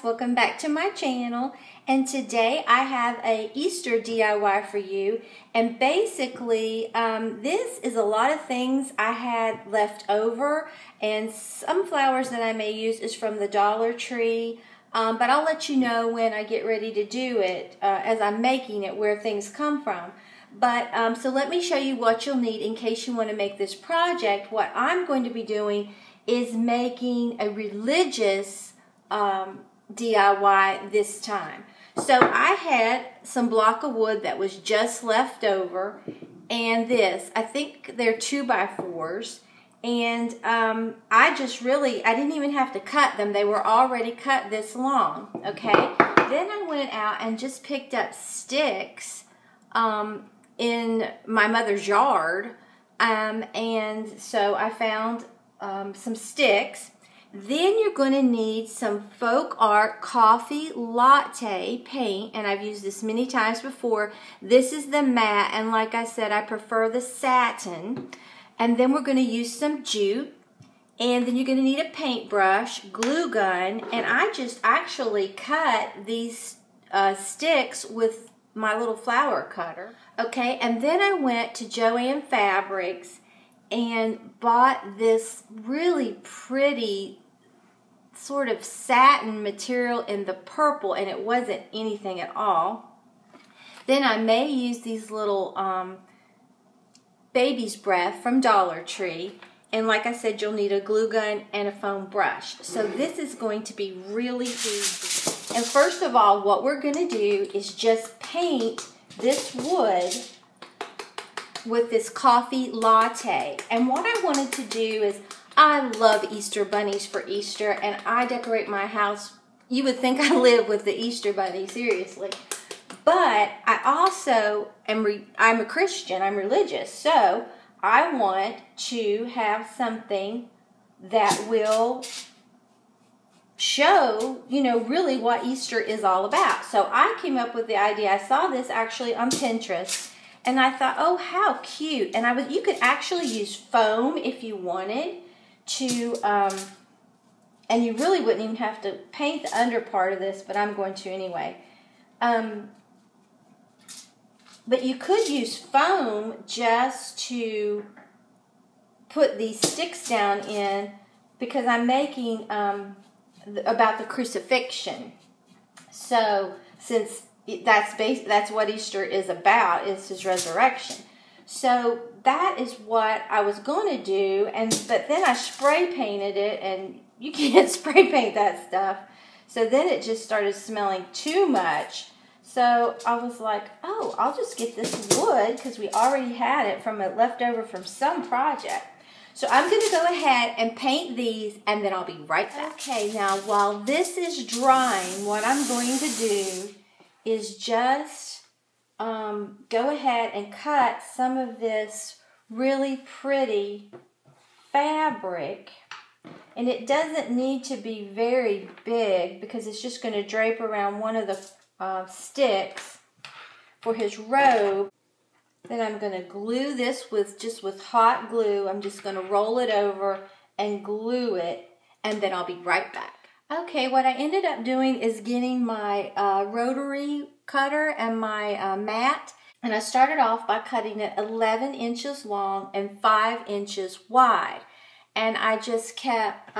welcome back to my channel, and today I have a Easter DIY for you. And basically this is a lot of things I had left over, and some flowers that I may use is from the Dollar Tree, but I'll let you know when I get ready to do it as I'm making it where things come from. But so let me show you what you'll need in case you want to make this project. What I'm going to be doing is making a religious DIY this time. So I had some block of wood that was just left over, and this, I think they're 2x4s, and I didn't even have to cut them. They were already cut this long, okay? Then I went out and just picked up sticks in my mother's yard, and so I found some sticks. Then you're going to need some Folk Art Coffee Latte paint, and I've used this many times before. This is the matte, and like I said, I prefer the satin. And then we're going to use some jute, and then you're going to need a paintbrush, glue gun, and I just actually cut these sticks with my little flower cutter. Okay, and then I went to Joann Fabrics and bought this really pretty sort of satin material in the purple, and it wasn't anything at all. Then I may use these little baby's breath from Dollar Tree, and like I said, you'll need a glue gun and a foam brush. So this is going to be really easy. And first of all, what we're going to do is just paint this wood with this coffee latte. And what I wanted to do is, I love Easter bunnies for Easter, and I decorate my house. You would think I live with the Easter bunny, seriously. But I also I'm a Christian, I'm religious, so I want to have something that will show, you know, really what Easter is all about. So I came up with the idea. I saw this actually on Pinterest, and I thought, oh, how cute. And you could actually use foam if you wanted to, and you really wouldn't even have to paint the under part of this, but I'm going to anyway. But you could use foam just to put these sticks down in, because I'm making about the crucifixion. So since that's what Easter is about, is his resurrection. So that is what I was going to do, but then I spray painted it, and you can't spray paint that stuff. So then it just started smelling too much. So I was like, oh, I'll just get this wood, because we already had it from a leftover from some project. So I'm going to go ahead and paint these, and then I'll be right back. Okay, now while this is drying, what I'm going to do is just go ahead and cut some of this really pretty fabric. And it doesn't need to be very big, because it's just going to drape around one of the sticks for his robe. Then I'm going to glue this with hot glue. I'm just going to roll it over and glue it, and then I'll be right back. Okay, what I ended up doing is getting my rotary cutter and my mat, and I started off by cutting it 11 inches long and 5 inches wide. And I just kept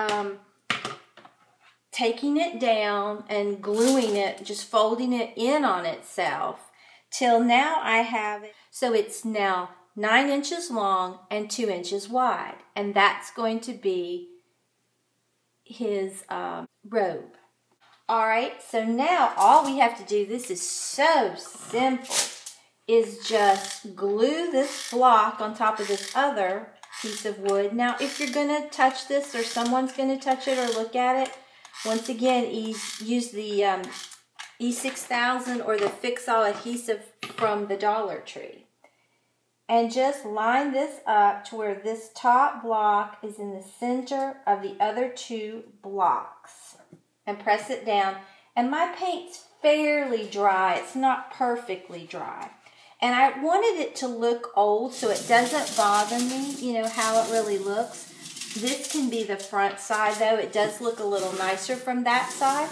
taking it down and gluing it, just folding it in on itself, till now I have it. So it's now 9 inches long and 2 inches wide. And that's going to be his robe. Alright, so now all we have to do, this is so simple, is just glue this block on top of this other piece of wood. Now, if you're going to touch this, or someone's going to touch it or look at it, once again, use the E6000 or the Fix-All adhesive from the Dollar Tree. And just line this up to where this top block is in the center of the other two blocks. And press it down. And my paint's fairly dry. It's not perfectly dry. And I wanted it to look old so it doesn't bother me, you know, how it really looks. This can be the front side, though. It does look a little nicer from that side.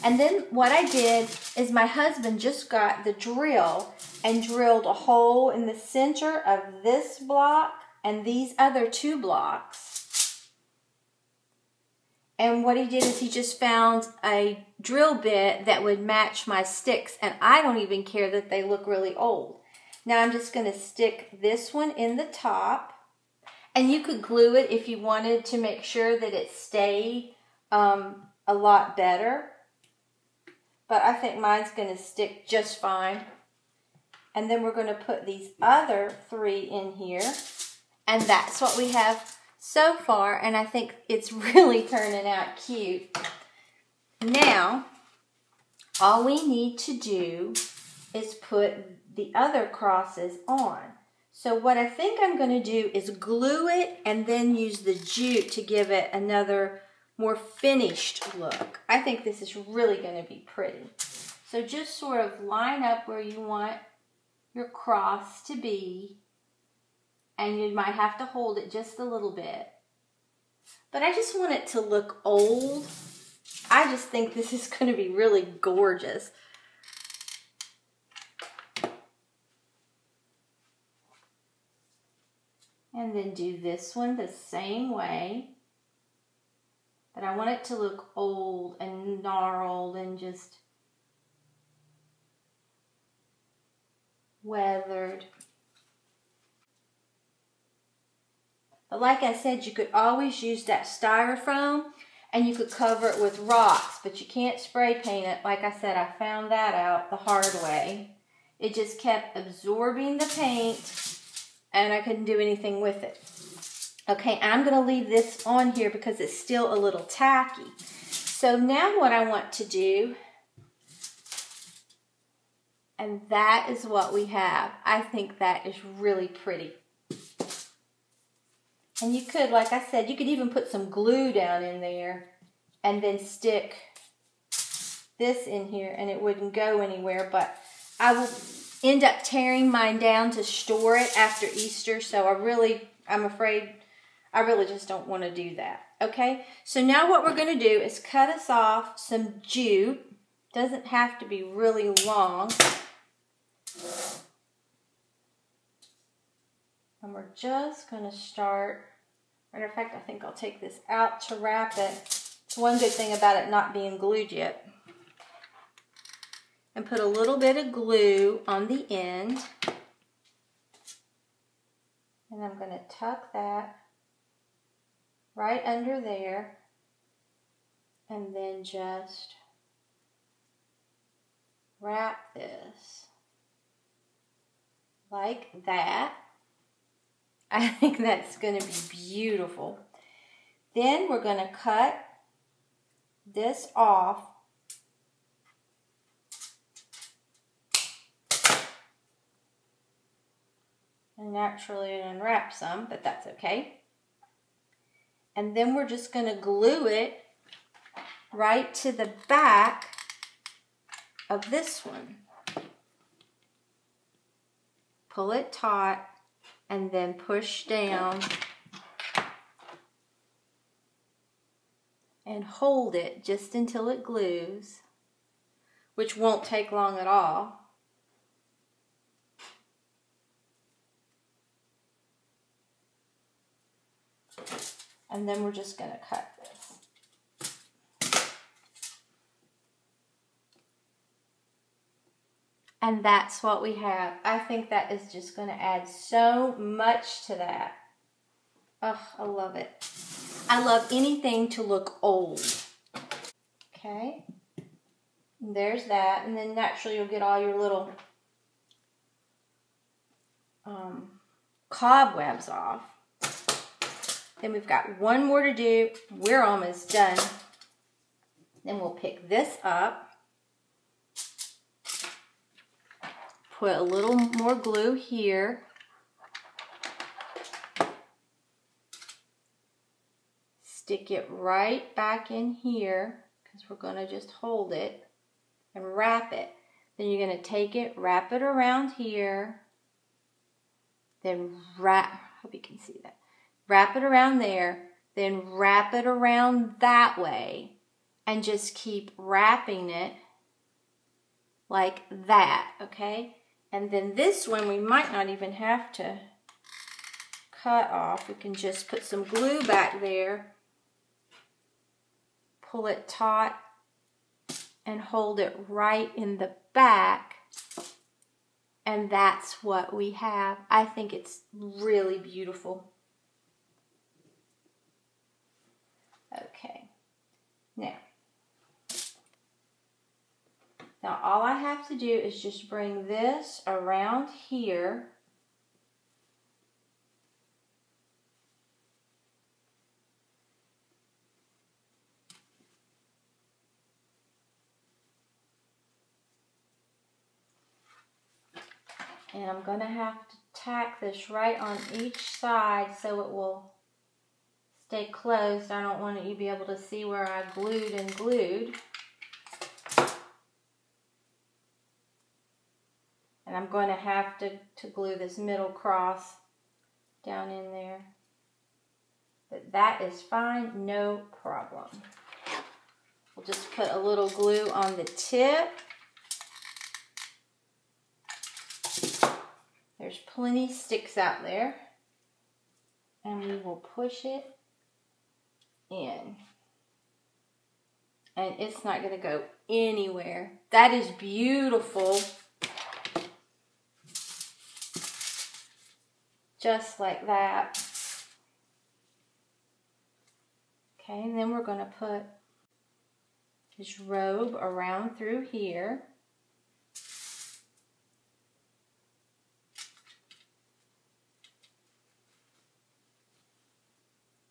And then what I did is my husband just got the drill and drilled a hole in the center of this block and these other 2 blocks. And what he did is he just found a drill bit that would match my sticks, and I don't even care that they look really old. Now I'm just going to stick this one in the top, and you could glue it if you wanted to make sure that it stayed a lot better. But I think mine's going to stick just fine. And then we're going to put these other 3 in here. And that's what we have so far. And I think it's really turning out cute. Now, all we need to do is put the other crosses on. So what I think I'm going to do is glue it and then use the jute to give it another more finished look. I think this is really going to be pretty. So just sort of line up where you want your cross to be, and you might have to hold it just a little bit. But I just want it to look old. I just think this is going to be really gorgeous. And then do this one the same way. But I want it to look old and gnarled and just weathered. But like I said, you could always use that styrofoam and you could cover it with rocks, but you can't spray paint it. Like I said, I found that out the hard way. It just kept absorbing the paint and I couldn't do anything with it. Okay, I'm going to leave this on here because it's still a little tacky. So now what I want to do, and that is what we have. I think that is really pretty. And you could, like I said, you could even put some glue down in there and then stick this in here and it wouldn't go anywhere. But I will end up tearing mine down to store it after Easter. So I'm afraid I really just don't want to do that. Okay, so now what we're going to do is cut us off some jute. Doesn't have to be really long. And we're just going to start. Matter of fact, I think I'll take this out to wrap it. It's one good thing about it not being glued yet. And put a little bit of glue on the end. And I'm going to tuck that right under there. And then just wrap this like that. I think that's going to be beautiful. Then we're going to cut this off. And naturally it unwrap some, but that's okay. And then we're just going to glue it right to the back of this one. Pull it taut and then push down and hold it just until it glues, which won't take long at all. And then we're just going to cut this. And that's what we have. I think that is just going to add so much to that. Oh, I love it. I love anything to look old. Okay. And there's that. And then naturally you'll get all your little cobwebs off. Then we've got one more to do. We're almost done. Then we'll pick this up. Put a little more glue here. Stick it right back in here because we're going to just hold it and wrap it. Then you're going to take it, wrap it around here. Then wrap, hope you can see that. Wrap it around there, then wrap it around that way, and just keep wrapping it like that, okay? And then this one we might not even have to cut off. We can just put some glue back there, pull it taut, and hold it right in the back. And that's what we have. I think it's really beautiful. Okay. Now all I have to do is just bring this around here. And I'm going to have to tack this right on each side so it will stay closed. I don't want you to be able to see where I glued and glued. And I'm going to have to glue this middle cross down in there. But that is fine, no problem. We'll just put a little glue on the tip. There's plenty sticks out there. And we will push it in. And it's not going to go anywhere. That is beautiful. Just like that. Okay, and then we're going to put this robe around through here.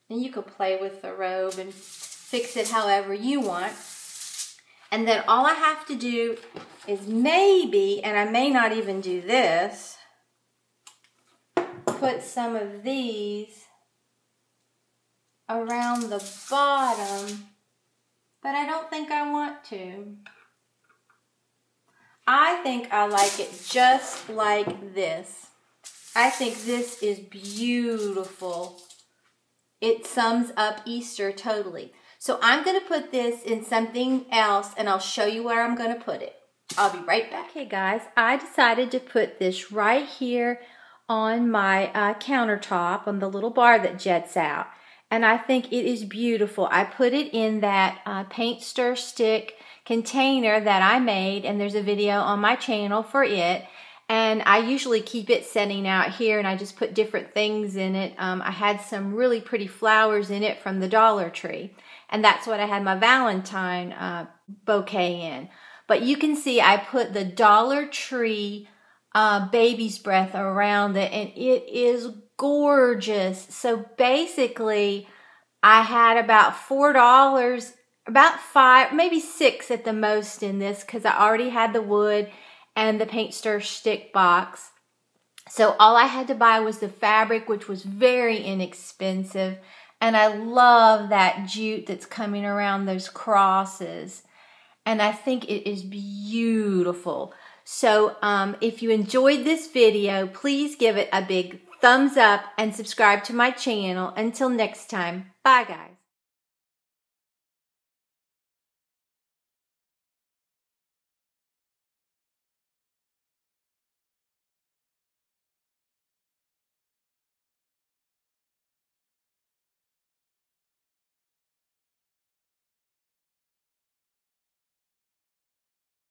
And you could play with the robe and fix it however you want. And then all I have to do is maybe, and I may not even do this, put some of these around the bottom, but I don't think I want to. I think I like it just like this. I think this is beautiful. It sums up Easter totally. So I'm going to put this in something else and I'll show you where I'm going to put it. I'll be right back. Okay guys, I decided to put this right here on my countertop on the little bar that jets out. And I think it is beautiful. I put it in that paint stir stick container that I made, and there's a video on my channel for it. And I usually keep it setting out here, and I just put different things in it. I had some really pretty flowers in it from the Dollar Tree, and that's what I had my Valentine bouquet in. But you can see I put the Dollar Tree baby's breath around it, and it is gorgeous. So basically, I had about $4, about $5, maybe $6 at the most in this, because I already had the wood and the paint stir stick box. So all I had to buy was the fabric, which was very inexpensive. And I love that jute that's coming around those crosses. And I think it is beautiful. So if you enjoyed this video, please give it a big thumbs up and subscribe to my channel. Until next time, bye guys.